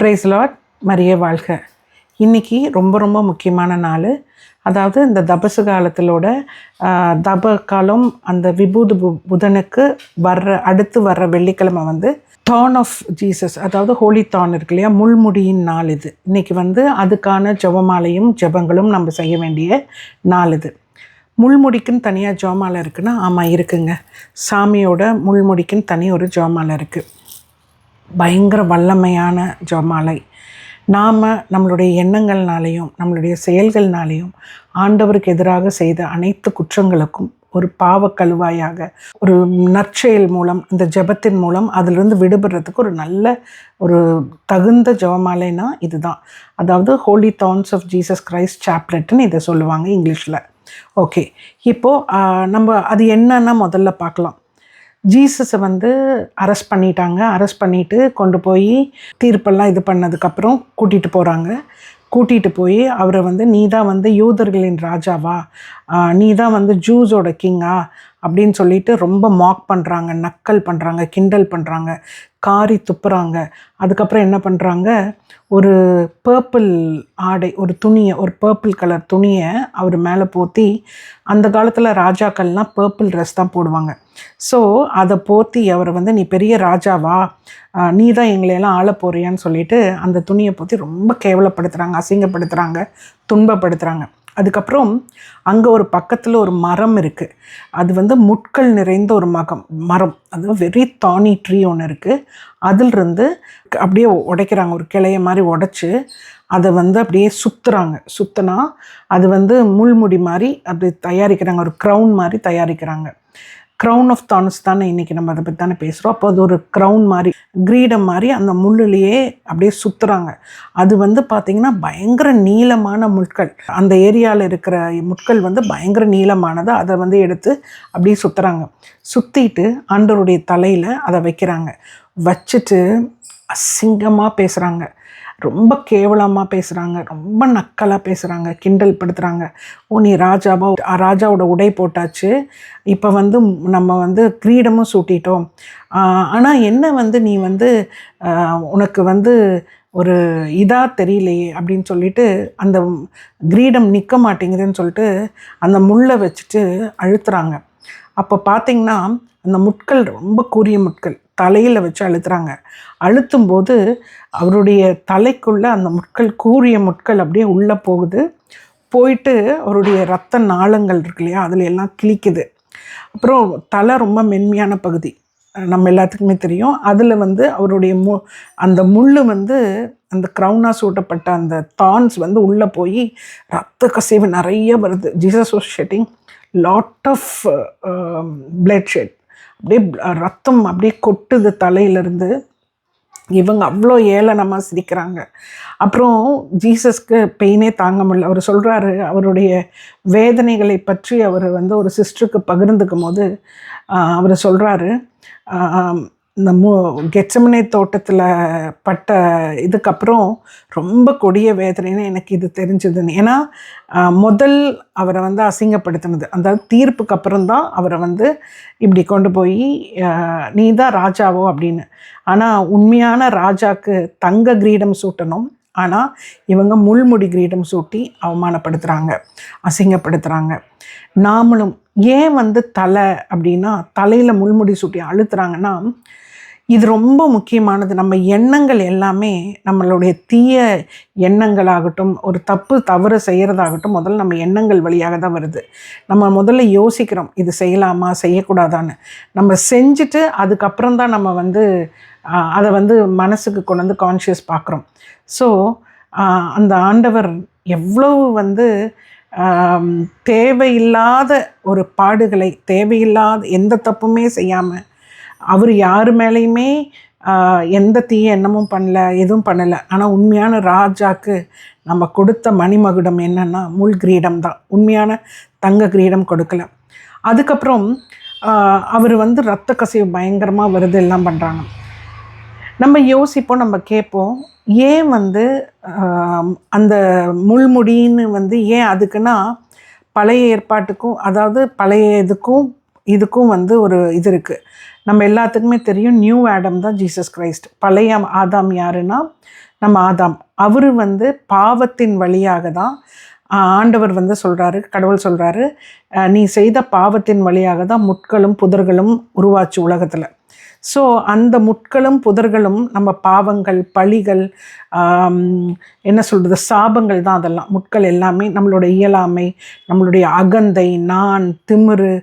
Price Lord, மரியே வாழ்க. இன்றைக்கி ரொம்ப ரொம்ப முக்கியமான நாள். அதாவது இந்த தபசு காலத்திலோட தப காலம் அந்த விபூதி புதனுக்கு அடுத்து வர்ற வெள்ளிக்கிழமை வந்து தார்ன் ஆஃப் ஜீசஸ், அதாவது ஹோலி தார்ன் இருக்கு இல்லையா, முள்முடியின் நாள் இது. இன்றைக்கி வந்து அதுக்கான ஜெபமாலையும் ஜெபங்களும் நம்ம செய்ய வேண்டிய நாள் இது. முள்முடிக்குன்னு தனியாக ஜெபமாலை இருக்குன்னா, ஆமாம் இருக்குங்க. சாமியோட முள்முடிக்குன்னு தனி ஒரு ஜெபமாலை இருக்குது. பயங்கர வல்லமையான ஜெபமாலை. நாம் நம்மளுடைய எண்ணங்கள்னாலேயும் நம்மளுடைய செயல்கள்னாலேயும் ஆண்டவருக்கு எதிராக செய்த அனைத்து குற்றங்களுக்கும் ஒரு பாவ கழுவாயாக ஒரு நற்செயல் மூலம், இந்த ஜெபத்தின் மூலம் அதிலிருந்து விடுபடுறதுக்கு ஒரு நல்ல ஒரு தகுந்த ஜெபமாலைனா இதுதான். அதாவது ஹோலி தார்ன்ஸ் ஆஃப் ஜீசஸ் கிரைஸ்ட் சாப்லெட்னு இதை சொல்லுவாங்க இங்கிலீஷில். ஓகே, இப்போது நம்ம அது என்னன்னா முதல்ல பார்க்கலாம். ஜீசஸை வந்து அரெஸ்ட் பண்ணிட்டாங்க. அரெஸ்ட் பண்ணிவிட்டு கொண்டு போய் தீர்ப்பெல்லாம் இது பண்ணதுக்கப்புறம் கூட்டிகிட்டு போய் அவரை வந்து நீ தான் வந்து யூதர்களின் ராஜாவா, நீ தான் வந்து ஜூஸோட கிங்கா அப்படின்னு சொல்லிட்டு ரொம்ப மாக் பண்ணுறாங்க, நக்கல் பண்ணுறாங்க, கிண்டல் பண்ணுறாங்க, காரி துப்புறாங்க. அதுக்கப்புறம் என்ன பண்ணுறாங்க, ஒரு பர்பிள் ஆடை, ஒரு பர்பிள் கலர் துணியை அவர் மேலே போற்றி, அந்த காலத்தில் ராஜாக்கள்லாம் பர்பிள் ட்ரெஸ் தான் போடுவாங்க. ஸோ அதை போற்றி அவரை வந்து நீ பெரிய ராஜாவா, நீ தான் எங்களையெல்லாம் ஆள போறியான்னு சொல்லிட்டு அந்த துணியை போற்றி ரொம்ப கேவலப்படுத்துகிறாங்க, அசிங்கப்படுத்துகிறாங்க, துன்பப்படுத்துகிறாங்க. அதுக்கப்புறம் அங்கே ஒரு பக்கத்தில் ஒரு மரம் இருக்குது. அது வந்து முட்கள் நிறைந்த ஒரு மரம், அது வெரி தானி ட்ரீ ஒன்று இருக்குது. அதிலிருந்து அப்படியே உடைக்கிறாங்க, ஒரு கிளைய மாதிரி உடைச்சி அதை வந்து அப்படியே சுற்றுனா அது வந்து முள்முடி மாதிரி அப்படி தயாரிக்கிறாங்க, ஒரு க்ரௌன் மாதிரி தயாரிக்கிறாங்க. க்ரௌன் ஆஃப் தார்ன்ஸ் தானே இன்றைக்கி நம்ம அதை பற்றி தானே பேசுகிறோம். அப்போ அது ஒரு க்ரௌன் மாதிரி, கிரீடம் மாதிரி அந்த முள்ளுலேயே அப்படியே சுற்றுறாங்க. அது வந்து பார்த்திங்கன்னா பயங்கர நீளமான முட்கள், அந்த ஏரியாவில் இருக்கிற முட்கள் வந்து பயங்கர நீளமானது. அதை வந்து எடுத்து அப்படியே சுற்றிட்டு ஆண்டவருடைய தலையில் அதை வைக்கிறாங்க. வச்சுட்டு அசிங்கமாக பேசுகிறாங்க, ரொம்ப கேவலமாக பேசுகிறாங்க, ரொம்ப நக்கலாக பேசுகிறாங்க, கிண்டல் படுத்துகிறாங்க. நீ ராஜாவோட உடை போட்டாச்சு, இப்போ வந்து நம்ம வந்து கிரீடமும் சூட்டிட்டோம், ஆனால் என்ன வந்து நீ வந்து உனக்கு வந்து ஒரு இதாக தெரியலையே அப்படின்னு சொல்லிட்டு அந்த கிரீடம் நிற்க மாட்டேங்குதுன்னு சொல்லிட்டு அந்த முள்ளை வச்சுட்டு அழுத்துறாங்க. அப்போ பார்த்திங்கன்னா அந்த முட்கள் ரொம்ப கூரிய முட்கள் தலையில் வச்சு அழுத்தும்போது அவருடைய தலைக்குள்ளே அந்த கூரிய முட்கள் அப்படியே உள்ளே போயிட்டு அவருடைய இரத்த நாளங்கள் இருக்கு இல்லையா, அதில் எல்லாம் கிழிக்குது. அப்புறம் தலை ரொம்ப மென்மையான பகுதி, நம்ம எல்லாத்துக்குமே தெரியும். அதில் வந்து அவருடைய அந்த முள் வந்து அந்த க்ரௌனாக சூட்டப்பட்ட அந்த தார்ன்ஸ் வந்து உள்ளே போய் ரத்த கசிவு நிறைய வருது. Jesus was shedding lot of blood shed, அப்படியே ரத்தம் அப்படியே கொட்டுது தலையிலேருந்து. இவங்க அவ்வளோ ஏளனமாக சிரிக்கிறாங்க. அப்புறம் ஜீசஸ்க்கு பெயினே தாங்க முடியல. அவர் சொல்கிறாரு, அவருடைய வேதனைகளை பற்றி அவர் வந்து ஒரு சிஸ்டருக்கு பகிர்ந்துக்கும் போது அவர் சொல்கிறாரு, இந்த கெத்செமனே தோட்டத்தில் பட்ட இதுக்கப்புறம் ரொம்ப கொடிய வேதனைன்னு எனக்கு இது தெரிஞ்சதுன்னு. ஏன்னா முதல் அவரை வந்து அசிங்கப்படுத்தினது, அந்த தீர்ப்புக்கு அப்புறம்தான் அவரை வந்து இப்படி கொண்டு போய் நீ தான் ராஜாவோ அப்படின்னு. ஆனால் உண்மையான ராஜாக்கு தங்க கிரீடம் சூட்டணும், ஆனால் இவங்க முள்முடி கிரீடம் சூட்டி அவமானப்படுத்துகிறாங்க, அசிங்கப்படுத்துகிறாங்க. நாமளும் ஏன் வந்து தலை அப்படின்னா தலையில் முள்முடி சூட்டி அழுத்துறாங்கன்னா, இது ரொம்ப முக்கியமானது. நம்ம எண்ணங்கள் எல்லாமே நம்மளுடைய தீய எண்ணங்களாகட்டும், ஒரு தவறு செய்கிறதாகட்டும், முதல்ல நம்ம எண்ணங்கள் வழியாக தான் வருது. நம்ம முதல்ல யோசிக்கிறோம், இது செய்யலாமா செய்யக்கூடாதான்னு. நம்ம செஞ்சுட்டு அதுக்கப்புறம் தான் நம்ம வந்து அதை வந்து மனசுக்கு கொண்டு வந்து கான்ஷியஸ் பார்க்குறோம். ஸோ அந்த ஆண்டவர் எவ்வளவு வந்து தேவையில்லாத ஒரு பாடுகளை, தேவையில்லாத எந்த தப்புமே செய்யாமல், அவர் யார் மேலேயுமே எந்த தீய எண்ணமும் பண்ணல, எதுவும் பண்ணலை. ஆனால் உண்மையான ராஜாக்கு நம்ம கொடுத்த மணிமகுடம் என்னென்னா முள் கிரீடம் தான், உண்மையான தங்க கிரீடம் கொடுக்கல. அதுக்கப்புறம் அவர் வந்து இரத்த கசிவு பயங்கரமாக வருது, எல்லாம் பண்ணுறாங்க. நம்ம யோசிப்போம், நம்ம கேட்போம், ஏன் வந்து அந்த முள்முடின்னு வந்து ஏன் அதுக்குன்னா பழைய ஏற்பாட்டுக்கும், அதாவது பழைய இதுக்கும் வந்து ஒரு இது இருக்குது. நம்ம எல்லாத்துக்குமே தெரியும், நியூ ஆடம் தான் ஜீசஸ் கிரைஸ்ட். பழைய ஆதாம் யாருன்னா நம்ம ஆதாம், அவர் வந்து பாவத்தின் வழியாக தான் ஆண்டவர் வந்து சொல்கிறாரு, கடவுள் சொல்கிறாரு, நீ செய்த பாவத்தின் வழியாக தான் முட்களும் புதர்களும் உருவாச்சு உலகத்தில். ஸோ அந்த முட்களும் புதர்களும் நம்ம பாவங்கள், பழிகள், என்ன சொல்கிறது, சாபங்கள் தான் அதெல்லாம். முட்கள் எல்லாமே நம்மளோட இயலாமை, நம்மளுடைய அகந்தை, நான், திமிரு,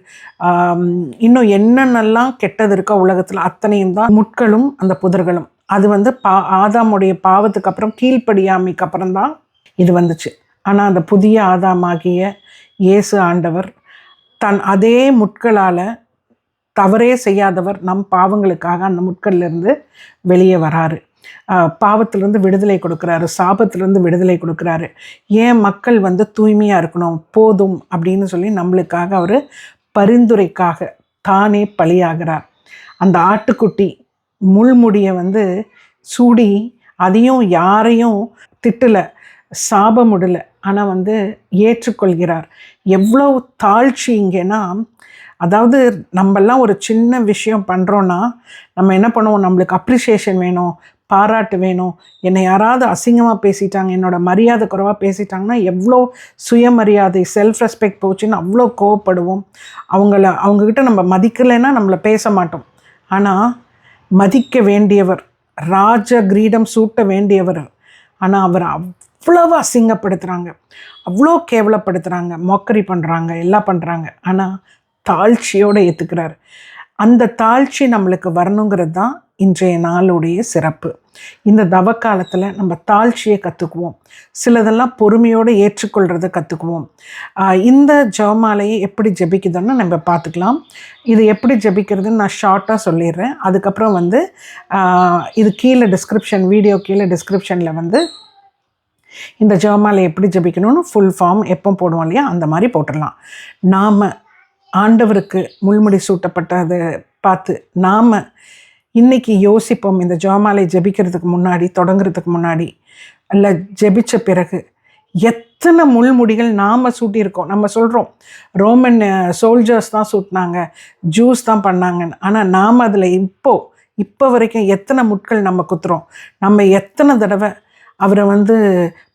இன்னும் என்னென்னலாம் கெட்டது இருக்கோ உலகத்தில் அத்தனையும் தான் முட்களும் அந்த புதர்களும். அது வந்து ஆதாமுடைய பாவத்துக்கு அப்புறம், கீழ்ப்படியாமைக்கு அப்புறம் தான் இது வந்துச்சு. ஆனால் அந்த புதிய ஆதாமாகிய இயேசு ஆண்டவர் அதே முட்களால், தவறே செய்யாதவர், நம் பாவங்களுக்காக அந்த முட்கள்லேருந்து வெளியே வராரு. பாவத்திலேருந்து விடுதலை கொடுக்குறாரு, சாபத்திலேருந்து விடுதலை கொடுக்குறாரு. ஏன் மக்கள் வந்து தூய்மையாக இருக்கணும், போதும் அப்படின்னு சொல்லி நம்மளுக்காக அவர் பரிந்துரைக்காக தானே பலியாகிறார். அந்த ஆட்டுக்குட்டி முள்முடியை வந்து சூடி, அதையும் யாரையும் திட்டலை, சாபமுடலை, ஆனால் வந்து ஏற்றுக்கொள்கிறார். எவ்வளோ தாழ்ச்சி இங்கேனா, அதாவது நம்மெல்லாம் ஒரு சின்ன விஷயம் பண்ணுறோன்னா நம்ம என்ன பண்ணுவோம், நம்மளுக்கு அப்ரிஷியேஷன் வேணும், பாராட்டு வேணும். என்னை யாராவது அசிங்கமாக பேசிட்டாங்க, என்னோடய மரியாதை குறைவாக பேசிட்டாங்கன்னா எவ்வளோ சுயமரியாதை, செல்ஃப் ரெஸ்பெக்ட் போச்சுன்னு அவ்வளோ கோவப்படுவோம். அவங்கக்கிட்ட நம்ம மதிக்கலைன்னா நம்மளை பேச மாட்டோம். ஆனால் மதிக்க வேண்டியவர், ராஜ கிரீடம் சூட்ட வேண்டியவர், ஆனால் அவர் அவ்வளவு அசிங்கப்படுத்துகிறாங்க, அவ்வளோ கேவலப்படுத்துகிறாங்க, மொக்கரி பண்ணுறாங்க, எல்லாம் பண்ணுறாங்க. ஆனால் தாழ்ச்சியோடு ஏற்றுக்கிறார். அந்த தாழ்ச்சி நம்மளுக்கு வரணுங்கிறது தான் இன்றைய நாளுடைய சிறப்பு. இந்த தவக்காலத்தில் நம்ம தாழ்ச்சியை கற்றுக்குவோம், சிலதெல்லாம் பொறுமையோடு ஏற்றுக்கொள்கிறத கற்றுக்குவோம். இந்த ஜெபமாலையை எப்படி ஜெபிக்குதுன்னு நம்ம பார்த்துக்கலாம். இது எப்படி ஜெபிக்கிறதுன்னு நான் ஷார்ட்டாக சொல்லிடுறேன். அதுக்கப்புறம் வந்து இது கீழே டிஸ்கிரிப்ஷன், வீடியோ கீழே டிஸ்கிரிப்ஷனில் வந்து இந்த ஜெபமாலை எப்படி ஜெபிக்கணும்னு ஃபுல் ஃபார்ம் எப்போ போடுவோம் இல்லையா, அந்த மாதிரி போட்டுடலாம். நாம் ஆண்டவருக்கு முள்முடி சூட்டப்பட்டதை பார்த்து நாம் இன்றைக்கி யோசிப்போம். இந்த ஜெபமாலை ஜெபிக்கிறதுக்கு முன்னாடி, தொடங்குறதுக்கு முன்னாடி, இல்லை ஜெபித்த பிறகு எத்தனை முள்முடிகள் நாம் சூட்டியிருக்கோம். நம்ம சொல்கிறோம் ரோமன் சோல்ஜர்ஸ் தான் சூட்டினாங்க, ஜூஸ் தான் பண்ணாங்கன்னு. ஆனால் நாம் அதில் இப்போ வரைக்கும் எத்தனை முட்கள் நம்ம குத்துறோம், நம்ம எத்தனை தடவை அவரை வந்து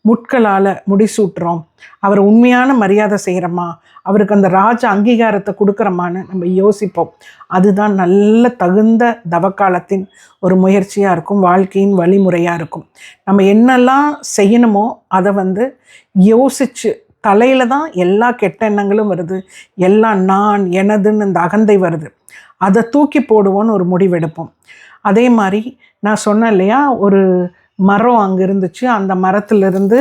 முட்களால் முடிசூட்டுறோம், அவரை உண்மையான மரியாதை செய்கிறோமா, அவருக்கு அந்த ராஜ அங்கீகாரத்தை கொடுக்குறோமான்னு நம்ம யோசிப்போம். அதுதான் நல்ல தகுந்த தவக்காலத்தின் ஒரு முயற்சியாக இருக்கும், வாழ்க்கையின் வழிமுறையாக இருக்கும். நம்ம என்னெல்லாம் செய்யணுமோ அதை வந்து யோசித்து, தலையில் தான் எல்லா கெட்ட எண்ணங்களும் வருது, எல்லாம் நான், எனதுன்னு இந்த அகந்தை வருது, அதை தூக்கி போடுவோன்னு ஒரு முடிவெடுப்போம். அதே மாதிரி நான் சொன்னேன் இல்லையா, ஒரு மரம் அங்கே இருந்துச்சு, அந்த மரத்திலிருந்து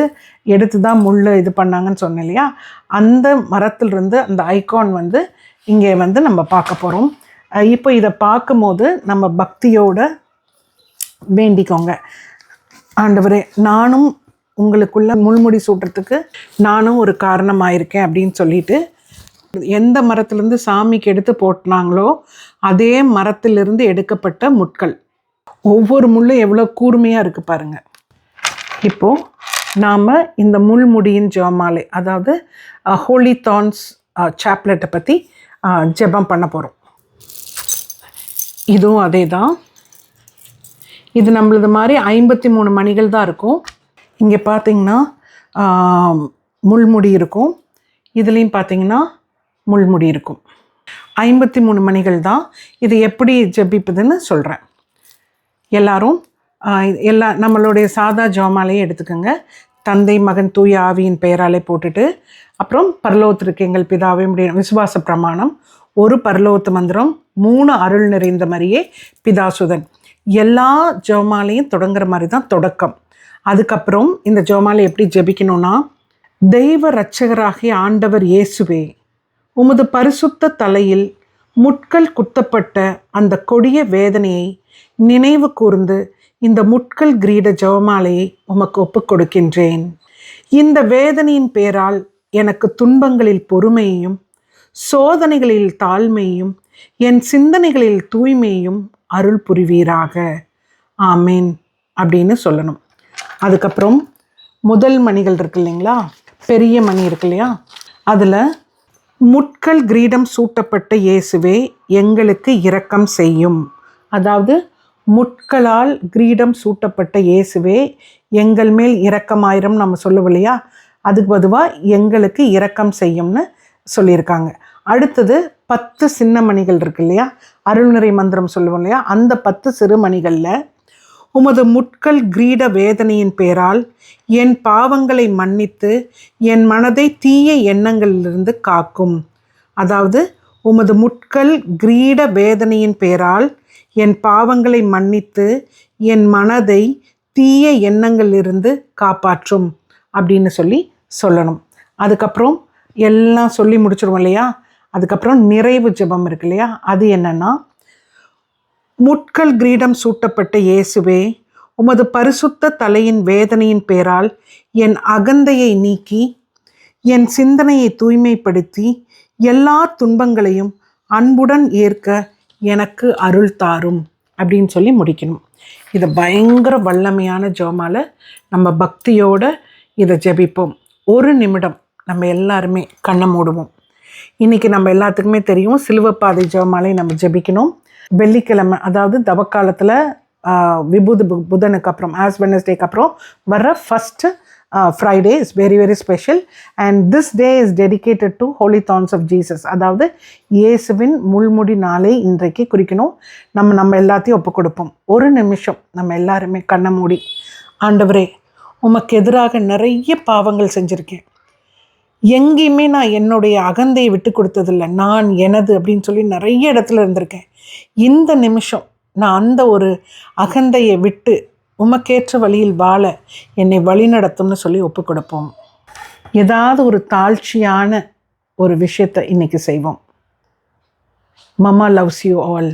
எடுத்து தான் முள் இது பண்ணாங்கன்னு சொன்னேன் இல்லையா, அந்த மரத்திலிருந்து அந்த ஐகான் வந்து இங்கே வந்து நம்ம பார்க்க போகிறோம். இப்போ இதை பார்க்கும்போது நம்ம பக்தியோட வேண்டிக்கோங்க, ஆண்டவரே நானும் உங்களுக்குள்ள முள்முடி சூட்டுறதுக்கு நானும் ஒரு காரணமாயிருக்கேன் அப்படின்னு சொல்லிட்டு, எந்த மரத்துலேருந்து சாமிக்கு எடுத்து போட்டாங்களோ அதே மரத்திலிருந்து எடுக்கப்பட்ட முட்கள், ஒவ்வொரு முள்ளும் எவ்வளோ கூர்மையாக இருக்குது பாருங்கள். இப்போது நாம் இந்த முள்முடியின் ஜெபமாலை, அதாவது ஹோலி தார்ன்ஸ் சாப்லெட்டை பற்றி ஜெபம் பண்ண போகிறோம். இதுவும் அதே தான். இது நம்மளது மாதிரி 53 மணிகள் தான் இருக்கும். இங்கே பார்த்திங்கன்னா முள்முடி இருக்கும், இதுலேயும் பார்த்திங்கன்னா முள்முடி இருக்கும். 53 மணிகள் தான். இது எப்படி ஜெபிப்பதுன்னு சொல்கிறேன். எல்லாரும் நம்மளுடைய சாதா ஜெபமாலையை எடுத்துக்கோங்க. தந்தை, மகன், தூய ஆவியின் பெயராலே போட்டுட்டு, அப்புறம் பரலோகத்திற்கு எங்கள் பிதாவே விசுவாச பிரமாணம், ஒரு பரலோகத்து மந்திரம், 3 அருள் நிறைந்த மாதிரியே பிதாசுதன். எல்லா ஜெபமாலையும் தொடங்குற மாதிரி தான் தொடக்கம். அதுக்கப்புறம் இந்த ஜெபமாலை எப்படி ஜெபிக்கணும்னா, தெய்வ இரட்சகராகிய ஆண்டவர் இயேசுவே, உமது பரிசுத்த தலையில் முட்கள் குத்தப்பட்ட அந்த கொடிய வேதனையை நினைவு கூர்ந்து இந்த முட்கள் கிரீட ஜெபமாலையை உமக்கு ஒப்புக் கொடுக்கின்றேன். இந்த வேதனையின் பேரால் எனக்கு துன்பங்களில் பொறுமையையும், சோதனைகளில் தாழ்மையையும், என் சிந்தனைகளில் தூய்மையையும் அருள் புரிவீராக. ஆமேன் அப்படின்னு சொல்லணும். அதுக்கப்புறம் முதல் மணிகள் இருக்கு இல்லைங்களா, பெரிய மணி இருக்கு இல்லையா, அதில் முட்கள் கிரீடம் சூட்டப்பட்ட இயேசுவே எங்களுக்கு இரக்கம் செய்யும். அதாவது முட்களால் கிரீடம் சூட்டப்பட்ட இயேசுவே எங்கள் மேல் இரக்கமாயிரம் நம்ம சொல்லுவோம் இல்லையா, அதுக்கு பொதுவாக எங்களுக்கு இரக்கம் செய்யும்னு சொல்லியிருக்காங்க. அடுத்தது 10 சின்ன மணிகள் இருக்கு இல்லையா, அருள்நிறை மந்திரம் சொல்லுவோம் இல்லையா, அந்த 10 சிறுமணிகளில் உமது முட்கள் கிரீட வேதனையின் பேரால் என் பாவங்களை மன்னித்து என் மனதை தீய எண்ணங்களிலிருந்து காக்கும். அதாவது உமது முட்கள் கிரீட வேதனையின் பேரால் என் பாவங்களை மன்னித்து என் மனதை தீய எண்ணங்களிலிருந்து காப்பாற்றும் அப்படின்னு சொல்லணும். அதுக்கப்புறம் எல்லாம் சொல்லி முடிச்சிருவோம் இல்லையா, அதுக்கப்புறம் நிறைவு ஜெபம் இருக்கு இல்லையா, அது என்னன்னா, முட்கள் கிரீடம் சூட்டப்பட்ட இயேசுவே உமது பரிசுத்த தலையின் வேதனையின் பேரால் என் அகந்தையை நீக்கி என் சிந்தனையை தூய்மைப்படுத்தி எல்லா துன்பங்களையும் அன்புடன் ஏற்க எனக்கு அருள் தாரும் அப்படின்னு சொல்லி முடிக்கணும். இதை பயங்கர வல்லமையான ஜெபமால நம்ம பக்தியோட இதை ஜெபிப்போம். 1 நிமிடம் நம்ம எல்லாருமே கண்ணை மூடுவோம். இன்றைக்கி நம்ம எல்லாத்துக்குமே தெரியும், சிலுவைப்பாதை ஜெபமாலை நம்ம ஜெபிக்கணும். வெள்ளிக்கிழமை, அதாவது தவக்காலத்தில் விபூதி புதனுக்கு அப்புறம், ஆஸ் வெனஸ்டேக்கு அப்புறம் வர்ற first Friday is very very special. And this day is dedicated to holy thorns of Jesus. அதாவது இயேசுவின் முள்முடி நாளை இன்றைக்கு குறிக்கணும். நம்ம எல்லாத்தையும் ஒப்பு கொடுப்போம். 1 நிமிஷம் நம்ம எல்லாருமே கண்ணை மூடி, ஆண்டவரே உமக்கு எதிராக நிறைய பாவங்கள் செஞ்சுருக்கேன், எங்கேயுமே நான் என்னுடைய அகந்தையை விட்டு கொடுத்ததில்லை, நான் எனது அப்படின்னு சொல்லி நிறைய இடத்துல இருந்திருக்கேன். இந்த நிமிஷம் நான் அந்த ஒரு அகந்தையை விட்டு உமக்கேற்ற வழியில் வாழ என்னை வழி நடத்தும்னு சொல்லி ஒப்பு கொடுப்போம். ஏதாவது ஒரு தாழ்ச்சியான ஒரு விஷயத்தை இன்னைக்கு செய்வோம். மமா லவ்ஸ் யூ ஆல்.